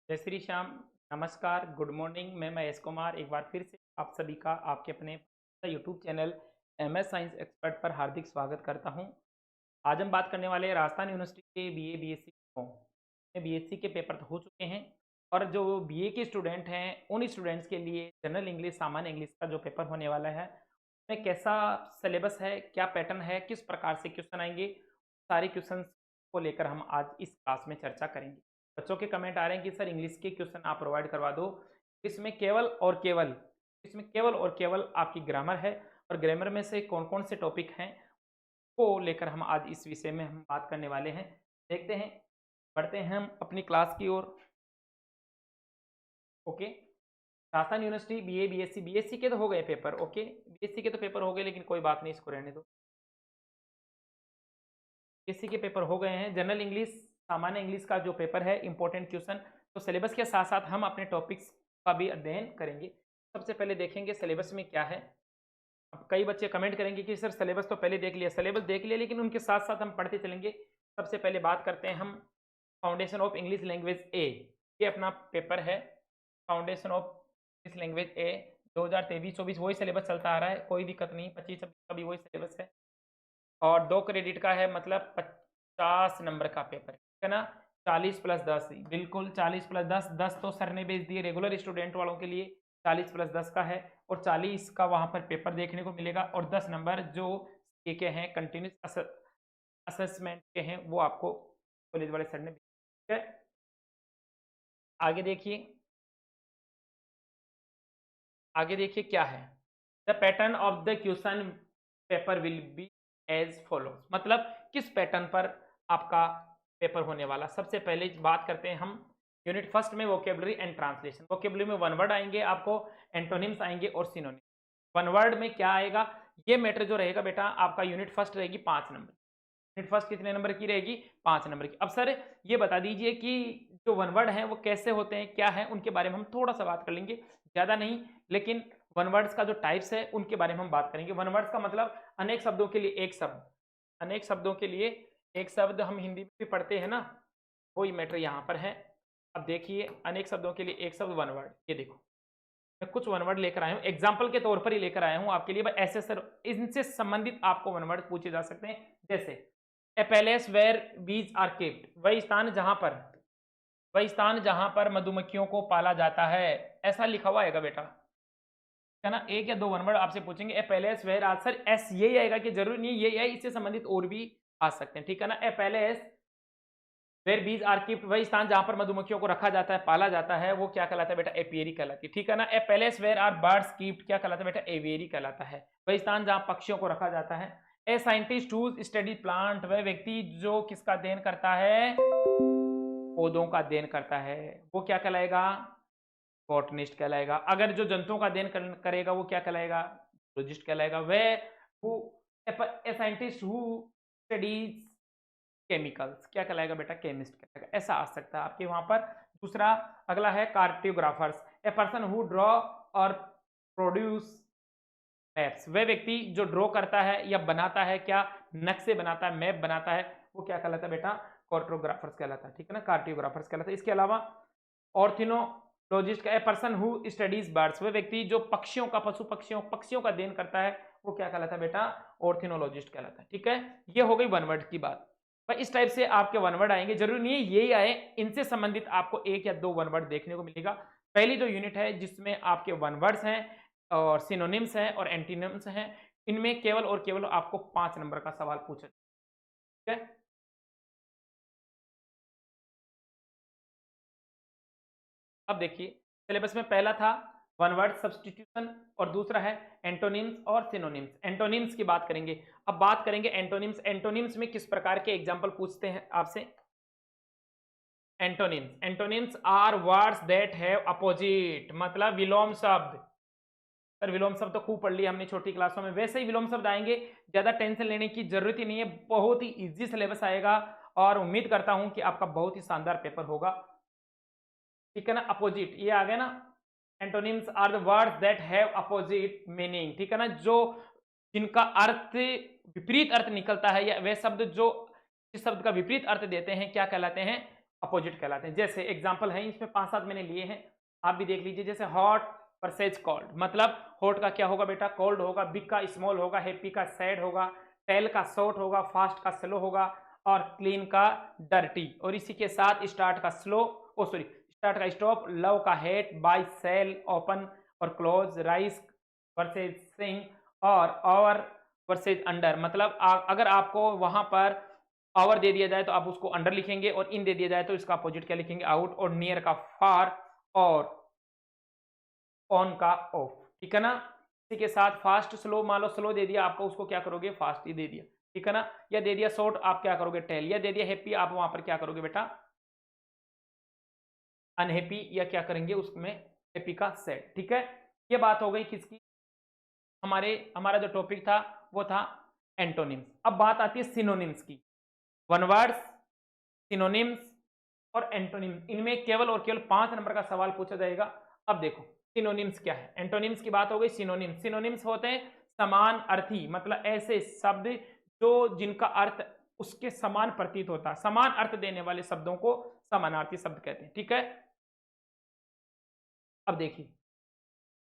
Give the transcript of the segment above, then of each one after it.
जय श्री श्याम। नमस्कार, good morning. मैं महेश कुमार एक बार फिर से आप सभी का आपके अपने YouTube channel MS science expert पर हार्दिक स्वागत करता हूं। आज हम बात करने वाले हैं राजस्थान यूनिवर्सिटी के BA BSc BSc के पेपर तो हो चुके हैं और जो BA के स्टूडेंट हैं उन स्टूडेंट्स के लिए जनरल इंग्लिश, सामान्य इंग्लिश का जो पेपर होने वाला है उसमें कैसा सिलेबस है, क्या पैटर्न है, किस प्रकार से क्वेश्चन आएंगे, सारे क्वेश्चन को लेकर हम आज इस क्लास में चर्चा करेंगे। बच्चों के कमेंट आ रहे हैं कि सर इंग्लिश के क्वेश्चन आप प्रोवाइड करवा दो। इसमें केवल और केवल आपकी ग्रामर है और ग्रामर में से कौन कौन से टॉपिक हैं को लेकर हम आज इस विषय में हम बात करने वाले हैं। देखते हैं, बढ़ते हैं हम अपनी क्लास की ओर। Okay, Rajasthan university BA BSc के तो हो गए पेपर। ओके, BSc के तो पेपर हो गए, लेकिन कोई बात नहीं, इसको रहने दो। BSc के पेपर हो गए हैं। जनरल इंग्लिश, सामान्य इंग्लिश का जो पेपर है, इंपॉर्टेंट क्वेश्चन, तो सिलेबस के साथ साथ हम अपने टॉपिक्स का भी अध्ययन करेंगे। सबसे पहले देखेंगे सिलेबस में क्या है। अब कई बच्चे कमेंट करेंगे कि सर सिलेबस तो पहले देख लिया, सिलेबस देख लिया, लेकिन उनके साथ साथ हम पढ़ते चलेंगे। सबसे पहले बात करते हैं हम फाउंडेशन ऑफ इंग्लिश लैंग्वेज ए। ये अपना पेपर है, फाउंडेशन ऑफ इंग्लिश लैंग्वेज ए 2023-24 वही सिलेबस चलता आ रहा है, कोई दिक्कत नहीं। 25-26 का भी वही सिलेबस है और 2 क्रेडिट का है, मतलब 50 नंबर का पेपर है, ठीक है ना। 40 प्लस 10, बिल्कुल 40 प्लस 10, 10 तो सर ने भेज दिए रेगुलर स्टूडेंट वालों के लिए। 40 प्लस 10 का है और 40 का वहाँ पर पेपर देखने को मिलेगा और 10 नंबर जो के हैं कंटिन्यूस असेसमेंट के हैं वो आपको कॉलेज वाले सर ने, ठीक है। आगे देखिए, आगे देखिए क्या है। The pattern of the question paper will be as follows, मतलब किस पैटर्न पर आपका पेपर होने वाला। सबसे पहले बात करते हैं हम यूनिट फर्स्ट में वोकेबलरी एंड ट्रांसलेशन। वोकेबलरी में वन वर्ड आएंगे आपको, एंटोनिम्स आएंगे और सिनोनिम। वन वर्ड में क्या आएगा, ये मैटर जो रहेगा बेटा, आपका यूनिट फर्स्ट रहेगी 5 नंबर। यूनिट फर्स्ट कितने नंबर की रहेगी, 5 नंबर की। अब सर ये बता दीजिए कि जो वन वर्ड हैं वो कैसे होते हैं, क्या है, उनके बारे में हम थोड़ा सा बात कर लेंगे, ज़्यादा नहीं, लेकिन वन वर्ड्स का जो टाइप्स है उनके बारे में हम बात करेंगे। वन वर्ड्स का मतलब अनेक शब्दों के लिए एक शब्द, अनेक शब्दों के लिए एक शब्द, हम हिंदी में भी पढ़ते हैं ना, वही मैटर यहाँ पर है। अब देखिए, अनेक शब्दों के लिए एक शब्द वन वर्ड, ये देखो मैं कुछ वन वर्ड लेकर आया हूँ, एग्जाम्पल के तौर पर ही लेकर आया हूँ आपके लिए। ऐसे सर इनसे संबंधित आपको वन वर्ड पूछे जा सकते हैं, जैसे ए place where bees are kept, वही स्थान जहां पर मधुमक्खियों को पाला जाता है, ऐसा लिखा हुआ आएगा बेटा, है ना। एक या दो वन वर्ड आपसे पूछेंगे, a place where are, sir yes यही आएगा कि जरूरी नहीं यही है, इससे संबंधित और भी आ सकते हैं, ठीक है ना। A place where bees are kept, वही स्थान जहां पर मधुमक्खियों को रखा जाता है, पाला जाता है, वो क्या कहलाता है बेटा, एपियरी कहलाती है, ठीक है ना। A place where are birds kept क्या कहलाता है बेटा, एवियरी कहलाता है, वही स्थान जहां पक्षियों को रखा जाता है। A scientist who study plant, वह व्यक्ति जो किसका अध्ययन करता है, पौधों का अध्ययन करता है, वो क्या कहलाएगा, बॉटनिस्ट कहलाएगा। अगर जो जंतुओं का अध्ययन करेगा वो क्या कहलाएगा, जूलॉजिस्ट कहलाएगा। वह a scientist who studies chemicals क्या कहलाएगा बेटा, केमिस्ट कहलाएगा। ऐसा आ सकता है आपके वहां पर। दूसरा अगला है cartographers, a person who draw और प्रोड्यूस मैप्स, वह व्यक्ति जो ड्रॉ करता है या बनाता है, क्या नक्शे बनाता है, मैप बनाता है, वो क्या कहलाता है बेटा, कार्टोग्राफर्स कहलाता है, ठीक है ना, कार्टोग्राफर्स कहलाता है। इसके अलावा ऑर्थिनोलॉजिस्ट का, a person who studies birds, वह व्यक्ति जो पक्षियों का, पक्षियों का अध्ययन करता है, वो क्या कहलाता है बेटा, ऑर्थिनोलॉजिस्ट कहलाता है, ठीक है। ये हो गई वन वर्ड की बात। भाई इस टाइप से आपके वन वर्ड आएंगे, जरूरी नहीं है यही आए, इनसे संबंधित आपको एक या दो वन वर्ड देखने को मिलेगा। पहली जो यूनिट है जिसमें आपके वन वर्ड्स हैं और सिनोनिम्स हैं और एंटीनिम्स हैं, इनमें केवल और केवल आपको 5 नंबर का सवाल पूछा, ठीक है। अब देखिए, सिलेबस में पहला था वन वर्ड सब्स्टिट्यूशन और दूसरा है एंटोनिम्स और सिनोनिम्स। एंटोनिम्स की बात करेंगे। अब बात करेंगे एंटोनिम्स। एंटोनिम्स में किस प्रकार के एग्जाम्पल पूछते हैं आपसे। Antonyms are words that have opposite, मतलब विलोम शब्द। सर विलोम शब्द तो खूब पढ़ लिया हमने छोटी क्लासों में, वैसे ही विलोम शब्द आएंगे, ज्यादा टेंशन लेने की जरूरत ही नहीं है, बहुत ही इजी सिलेबस आएगा और उम्मीद करता हूं कि आपका बहुत ही शानदार पेपर होगा, ठीक है ना। अपोजिट ये आ गया ना, antonyms are the words that have opposite meaning, ठीक है ना, जो जिनका अर्थ विपरीत अर्थ निकलता है, या वे शब्द जो इस शब्द का विपरीत अर्थ देते हैं क्या कहलाते हैं, अपोजिट कहलाते हैं। जैसे एग्जाम्पल है इसमें 5-7 मैंने लिए हैं, आप भी देख लीजिए। जैसे हॉट वर्सेज कोल्ड, मतलब हॉट का क्या होगा बेटा, कोल्ड होगा, बिग का स्मॉल होगा, हैप्पी का सैड होगा, टेल का शॉर्ट होगा, फास्ट का स्लो होगा, और क्लीन का डर्टी, और इसी के साथ स्टार्ट का स्लो, ओ सॉरी स्टार्ट का स्टॉप, लव का हेट, बाय सेल ओपन और क्लोज, राइस वर्सेज सिंग, और ओवर वर्सेज अंडर। मतलब अगर आपको वहां पर ओवर दे दिया जाए तो आप उसको अंडर लिखेंगे, और इन दे दिया जाए तो इसका अपोजिट क्या लिखेंगे, आउट, और नियर का फार, और ऑन का ऑफ। ठीक है ना। इसी के साथ फास्ट स्लो, मान लो स्लो दे दिया आपको, उसको क्या करोगे, फास्ट ही दे दिया। ठीक है ना। या दे दिया शॉर्ट, आप क्या करोगे, टेल। या दे दिया हैप्पी, आप वहां पर क्या करोगे बेटा, अनहैप्पी, या क्या करेंगे उसमें हैप्पी का सेट। ठीक है। ये बात हो गई किसकी, हमारा जो टॉपिक था वो था एंटोनिम्स। अब बात आती है सिनोनिम्स की। वन वर्ड्स, सिनोनिम्स और एंटोनिम्स, इनमें केवल और केवल 5 नंबर का सवाल पूछा जाएगा। अब देखो सिनोनिम्स क्या है। एंटोनिम्स की बात हो गई। सिनोनिम्स होते हैं समान अर्थी, मतलब ऐसे शब्द जो जिनका अर्थ उसके समान प्रतीत होता है। समान अर्थ देने वाले शब्दों को समानार्थी शब्द कहते हैं। ठीक है। अब देखिए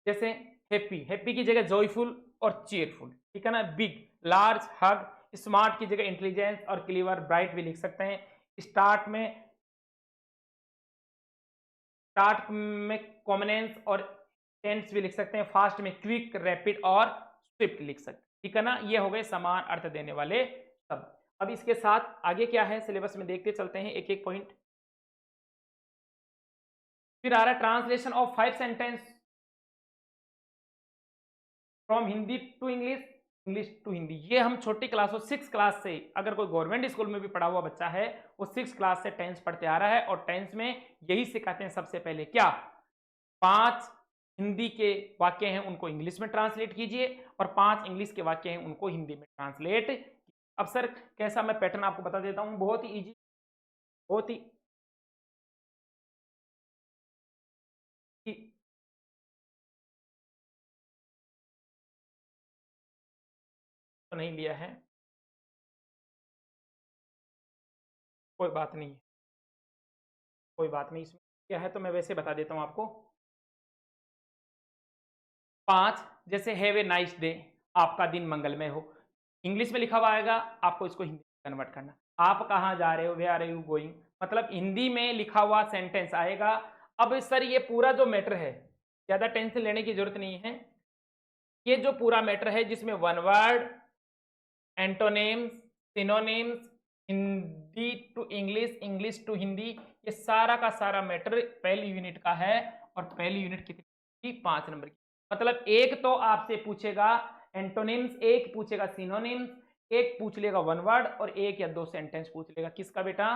जैसे हैप्पी की जगह जॉयफुल और चीयरफुल। ठीक है ना। बिग, लार्ज, हग, स्मार्ट की जगह इंटेलिजेंस और क्लीवर, ब्राइट भी लिख सकते हैं। स्टार्ट में कॉमनेंस और टेंस भी लिख सकते हैं। फास्ट में क्विक, रैपिड और स्विफ्ट लिख सकते हैं। ठीक है ना। ये हो गए समान अर्थ देने वाले शब्द। अब इसके साथ आगे क्या है सिलेबस में देखते चलते हैं एक एक पॉइंट। फिर आ रहा है translation of 5 sentence from Hindi to English, English to Hindi. ये हम छोटी क्लासों 6 क्लास से, अगर कोई गवर्नमेंट स्कूल में भी पढ़ा हुआ बच्चा है वो 6 क्लास से टेंस पढ़ते आ रहा है, और टेंस में यही सिखाते हैं सबसे पहले क्या, 5 हिंदी के वाक्य हैं उनको इंग्लिश में ट्रांसलेट कीजिए, और 5 इंग्लिश के वाक्य हैं उनको हिंदी में ट्रांसलेट। अब सर कैसा, मैं पैटर्न आपको बता देता हूं, बहुत ही इजी, बहुत ही तो नहीं लिया है, कोई बात नहीं है, कोई बात नहीं। इसमें क्या है तो मैं वैसे बता देता हूं आपको। 5 जैसे हैव ए नाइस डे, आपका दिन मंगलमय हो, इंग्लिश में लिखा हुआ आएगा, आपको इसको हिंदी में कन्वर्ट करना। आप कहाँ जा रहे हो, वे आर यू गोइंग, मतलब हिंदी में लिखा हुआ सेंटेंस आएगा। अब सर ये पूरा जो मैटर है, ज्यादा टेंशन लेने की जरूरत नहीं है। ये जो पूरा मैटर है जिसमें one word, antonyms, synonyms, Hindi to English, English to Hindi, ये सारा का सारा मैटर पहली यूनिट का है। और पहली यूनिट कितनी, 5 नंबर की। मतलब एक तो आपसे पूछेगा एंटोनिम्स, एक पूछेगा सिनोनिम्स, एक पूछ लेगा वन वर्ड, और एक या 2 सेंटेंस पूछ लेगा किसका बेटा,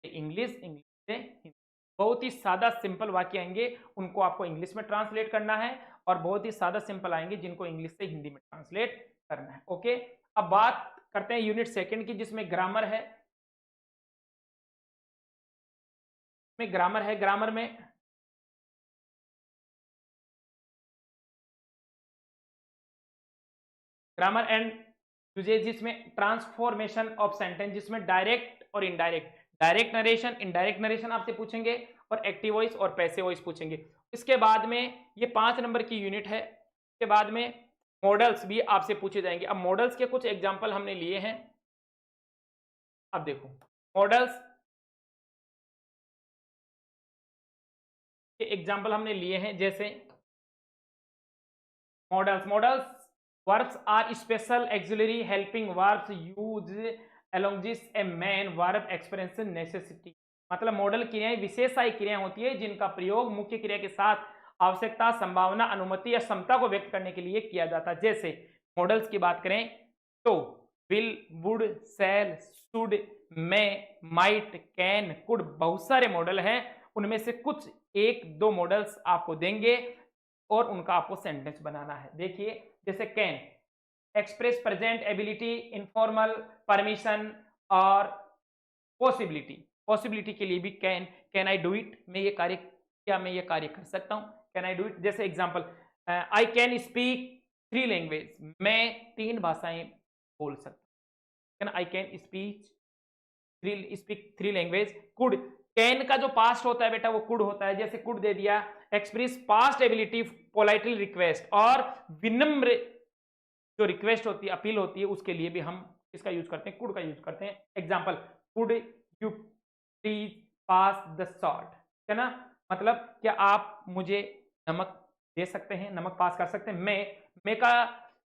इंग्लिश, इंग्लिश से हिंदी। बहुत ही सादा सिंपल वाक्य आएंगे, उनको आपको इंग्लिश में ट्रांसलेट करना है, और बहुत ही सादा सिंपल आएंगे जिनको इंग्लिश से हिंदी में ट्रांसलेट करना है। ओके। अब बात करते हैं यूनिट सेकंड की, जिसमें ग्रामर है। ग्रामर में ग्रामर एंड यूजेज, जिसमें ट्रांसफॉर्मेशन ऑफ सेंटेंस, जिसमें डायरेक्ट और indirect, direct narration, indirect narration आपसे पूछेंगे, और एक्टिव वॉइस और पैसिव वॉइस पूछेंगे। इसके बाद में ये 5 नंबर की यूनिट है। इसके बाद में मॉडल्स भी आपसे पूछे जाएंगे। अब मॉडल्स के कुछ एग्जाम्पल हमने लिए हैं। अब देखो मॉडल्स के एग्जाम्पल हमने लिए हैं। जैसे models verbs are special auxiliary helping verbs used alongside a main verb expression necessity। मतलब मॉडल क्रियाएं विशेषायी क्रियाएं होती है जिनका प्रयोग मुख्य क्रिया के साथ आवश्यकता, संभावना, अनुमति या क्षमता को व्यक्त करने के लिए किया जाता है। जैसे मॉडल्स की बात करें तो will, would, shall, should, may, might, can, could, बहुत सारे मॉडल हैं। उनमें से कुछ 1-2 मॉडल्स आपको देंगे और उनका आपको सेंटेंस बनाना है। देखिए जैसे can, express present ability, informal, permission और पॉसिबिलिटी। पॉसिबिलिटी के लिए भी कैन आई डू इट, मैं ये कार्य, क्या मैं ये कार्य कर सकता हूं, कैन आई डू इट। जैसे example I can speak 3 language, मैं 3 भाषाएं बोल सकता हूं। I can speech speak 3 language. Could, can का जो पास्ट होता है बेटा वो कुड होता है, जैसे कुड दे दिया। Express past ability politely request, और विनम्र जो रिक्वेस्ट होती है, अपील होती है, उसके लिए भी हम इसका यूज करते हैं, कुड का यूज करते हैं। Example, could you please pass the salt, है ना, मतलब क्या आप मुझे नमक दे सकते हैं, नमक पास कर सकते हैं। मे का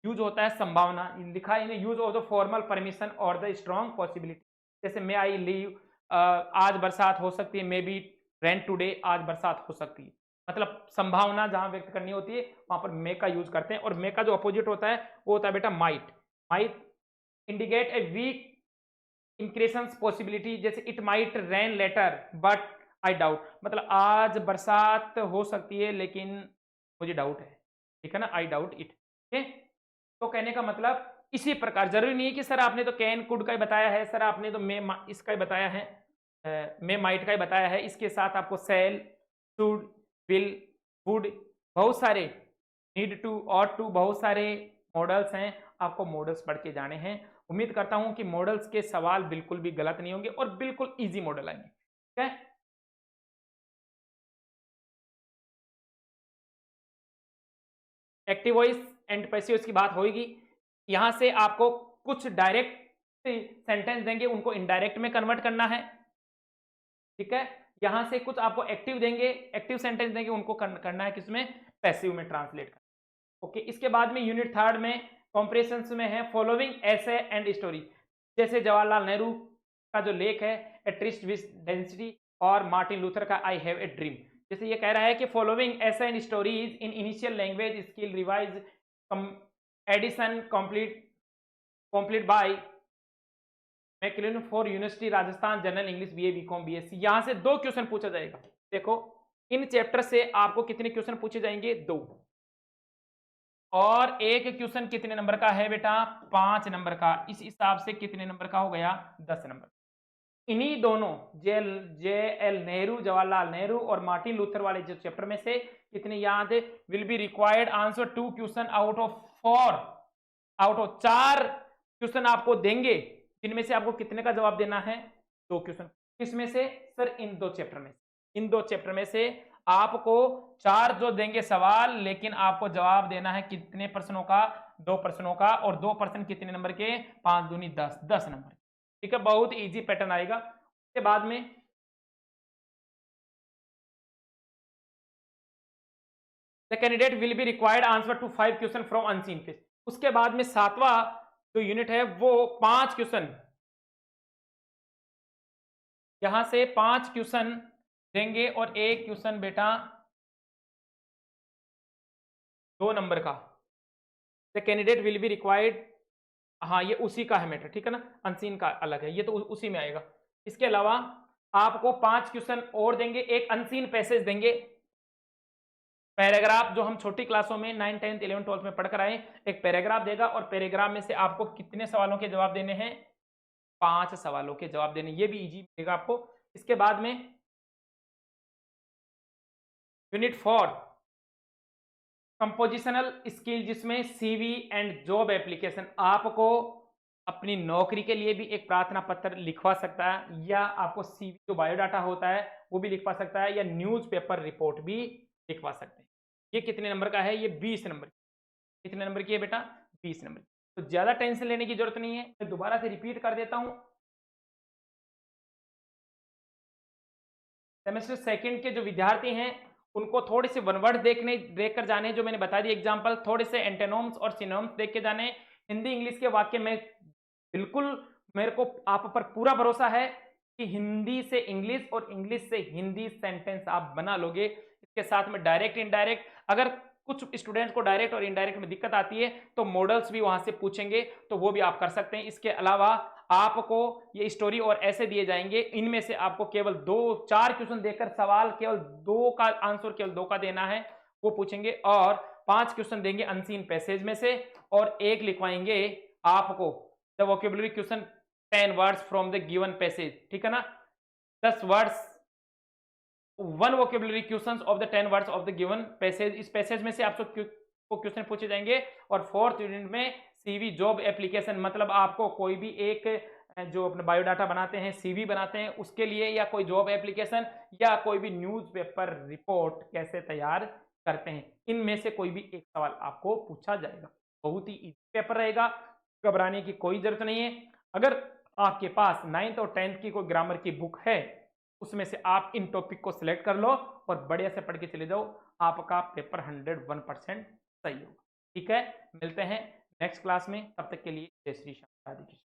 यूज होता है संभावना, लिखा है use of the formal permission और द स्ट्रॉन्ग पॉसिबिलिटी, जैसे मे आई लीव, आज बरसात हो सकती है, मे बी रेन टुडे, आज बरसात हो सकती है, मतलब संभावना जहां व्यक्त करनी होती है वहां पर मे का यूज करते हैं। और मे का जो अपोजिट होता है वो होता है बेटा might. Might indicate a weak increases possibility, जैसे it might rain later but I doubt, मतलब आज बरसात हो सकती है लेकिन मुझे डाउट है, ठीक है ना, आई डाउट इट। तो कहने का मतलब इसी प्रकार, जरूरी नहीं है कि सर आपने तो कैन कुड का ही बताया है, सर आपने तो मे इसका ही बताया है, मे माइट का ही बताया है, इसके साथ आपको सेल, शुड, विल, वुड, बहुत सारे, नीड टू, ऑट टू, बहुत सारे मॉडल्स हैं, आपको मॉडल्स पढ़ के जाने हैं। उम्मीद करता हूं कि मॉडल्स के सवाल बिल्कुल भी गलत नहीं होंगे और बिल्कुल इजी मॉडल आएंगे, ठीक है। Active voice and passive voice की बात होगी। यहां से आपको कुछ डायरेक्ट सेंटेंस देंगे, उनको इनडायरेक्ट में कन्वर्ट करना है, ठीक है। यहां से कुछ आपको एक्टिव देंगे, एक्टिव सेंटेंस देंगे, उनको करना है किसमें, पैसिव में ट्रांसलेट करना। ओके, इसके बाद में यूनिट 3 में कॉम्प्रेशंस में है फॉलोइंग एसे एंड स्टोरी, जैसे जवाहरलाल नेहरू का जो लेख है ए ट्रिस्ट विद डेंसिटी, और मार्टिन लूथर का आई हैव ए ड्रीम। जैसे ये कह रहा है कि following essays and stories in initial language skill revise edition complete by Macklin for university Rajasthan, general English BA BCom BSc. यहां से 2 क्वेश्चन पूछा जाएगा। देखो इन चैप्टर से आपको कितने क्वेश्चन पूछे जाएंगे, 2, और एक क्वेश्चन कितने नंबर का है बेटा, 5 नंबर का। इस हिसाब से कितने नंबर का हो गया, 10 नंबर। इन्हीं दोनों जे एल नेहरू, जवाहरलाल नेहरू और मार्टिन लूथर वाले जो चैप्टर में से कितने याद है, will be required answer 2 question out of 4, out of 4 question आपको देंगे, जिनमें से आपको कितने का जवाब देना है, 2 क्वेश्चन। किसमें से, सर इन 2 चैप्टर में, इन 2 चैप्टर में से आपको 4 जो देंगे सवाल, लेकिन आपको जवाब देना है कितने प्रश्नों का, 2 प्रश्नों का, और 2 प्रश्न कितने नंबर के, 5 दूनी 10, 10 नंबर, ठीक है। बहुत इजी पैटर्न आएगा। उसके बाद में the candidate will be required answer to 5 question from unseen face. उसके बाद में 7वां जो यूनिट है वो 5 क्वेश्चन, यहां से 5 क्वेश्चन देंगे और 1 क्वेश्चन बेटा 2 नंबर का। The candidate will be required, हाँ ये उसी का है मैटर, ठीक है ना, अनसीन का अलग है, ये तो उसी में आएगा। इसके अलावा आपको 5 क्वेश्चन और देंगे, एक अनसीन पैसेज देंगे, पैराग्राफ जो हम छोटी क्लासों में 9, 10, 11, 12 में पढ़कर आए, एक पैराग्राफ देगा, और पैराग्राफ में से आपको कितने सवालों के जवाब देने हैं, 5 सवालों के जवाब देने, ये भी इजी मिलेगा आपको। इसके बाद में यूनिट 4 कंपोजिशनल स्किल, जिसमें सीवी एंड जॉब एप्लीकेशन, आपको अपनी नौकरी के लिए भी एक प्रार्थना पत्र लिखवा सकता है, या आपको सीवी जो बायोडाटा होता है वो भी लिखवा सकता है, या न्यूज़पेपर रिपोर्ट भी लिखवा सकते हैं। ये कितने नंबर का है, ये 20 नंबर। कितने नंबर की है बेटा, 20 नंबर। तो ज्यादा टेंशन लेने की जरूरत नहीं है, मैं दोबारा से रिपीट कर देता हूं। सेमेस्टर सेकंड के जो विद्यार्थी हैं उनको थोड़े से वन वर्ड देख कर जाने, जो मैंने बता दी एग्जांपल, थोड़े से एंटेनोम्स और सिनोम्स देख के जाने। हिंदी इंग्लिश के वाक्य में बिल्कुल मेरे को आप पर पूरा भरोसा है कि हिंदी से इंग्लिश और इंग्लिश से हिंदी सेंटेंस आप बना लोगे। इसके साथ में डायरेक्ट इनडायरेक्ट, अगर कुछ स्टूडेंट्स को डायरेक्ट और इनडायरेक्ट में दिक्कत आती है तो मॉडल्स भी वहां से पूछेंगे, तो वो भी आप कर सकते हैं। इसके अलावा आपको ये स्टोरी और ऐसे दिए जाएंगे, इनमें से आपको केवल 2-4 क्वेश्चन देकर सवाल केवल 2 का आंसर केवल 2 का देना है, वो पूछेंगे, और 5 क्वेश्चन देंगे अनसीन पैसेज में से, और एक लिखवाएंगे आपको the vocabulary question 10 words from the given passage, ठीक है ना, 10 words, 1 vocabulary questions of the 10 words of the given passage. इस पैसेज में से आपको क्वेश्चन पूछे जाएंगे। और 4th यूनिट में सीवी जॉब एप्लीकेशन, मतलब आपको कोई भी एक जो अपने बायोडाटा बनाते हैं, सीवी बनाते हैं, उसके लिए, या कोई जॉब एप्लीकेशन, या कोई भी न्यूज़पेपर रिपोर्ट कैसे तैयार करते हैं, इनमें से कोई भी एक सवाल आपको पूछा जाएगा। बहुत ही इजी पेपर रहेगा, घबराने की कोई जरूरत नहीं है। अगर आपके पास 9th और 10th की कोई ग्रामर की बुक है, उसमें से आप इन टॉपिक को सिलेक्ट कर लो और बढ़िया से पढ़ के चले जाओ, आपका पेपर 101% सही होगा। ठीक है, मिलते हैं नेक्स्ट क्लास में, तब तक के लिए जय श्री श्याम, राधे कृष्ण।